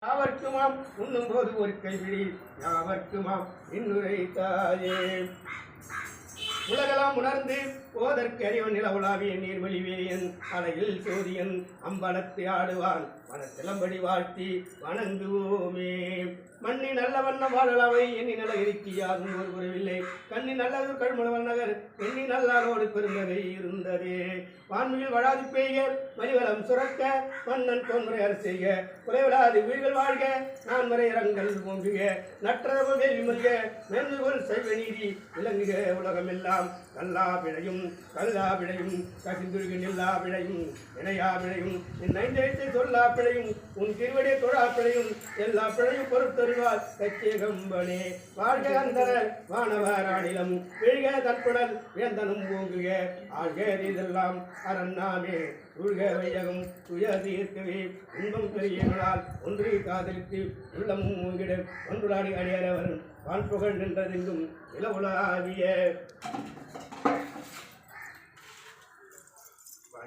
யாவர்க்குமாம் உண்ணும் போது ஒரு கைவிழி யாவர்க்குமாம் இன்னுரை தாயே உலகெல்லாம் உணர்ந்து ஓதற்கு அறிவன் நிலவுலாவிய நீர்வழிவேயன் அலையில் சோதியன் அம்பலத்தை ஆடுவான் மனத்திலம்படி வாழ்த்தி வணங்குவோமே. மண்ணி நல்ல வண்ணம் வாழலாவை எண்ணி நல்ல இருக்கி யாரும் ஒரு குறைவில்லை கண்ணி நல்லது கழுமலவன் நகர் எண்ணி நல்லாரோடு பெருந்தகை இருந்தது. வான்மையில் வளாது பெய்க மணிவளம் சுரக்க மன்னன் தோன்முறை அரசெய்க குறைவிடாது உயிர்கள் வாழ்க நான் முறை இரங்கல் ஓங்குக நற்றரவு வேள்வி மல்க மென்றுகொள் செய்வ நீதி விளங்குக உலகமெல்லாம் கல்லா விளையும் கல்லா விளையும் கசிந்துருகு நில்லா விளையும் இணையா விளையும் என் ஐந்தெழுத்தை சொல்லா பிழையும் உன் திருவடியை தொழா பிழையும் எல்லா பிழையும் பொறுத்தறிவார் கச்சேகம்பனே. வாழ்க அந்தனர் வானவர் ஆடிலம் விழ்க தற்புடல் வேந்தனும் ஓங்குக ஆழ்க இதெல்லாம் அரண்ணாமே உள்க வையகம் துய தீர்க்கவே இன்பம் பெரியவர்களால் ஒன்றி காதலித்து உள்ளமும் ஓங்கிட ஒன்றுடாடி அடியறவர் வான் புகழ் நின்றதெங்கும் இளவுலாவிய மாட்டி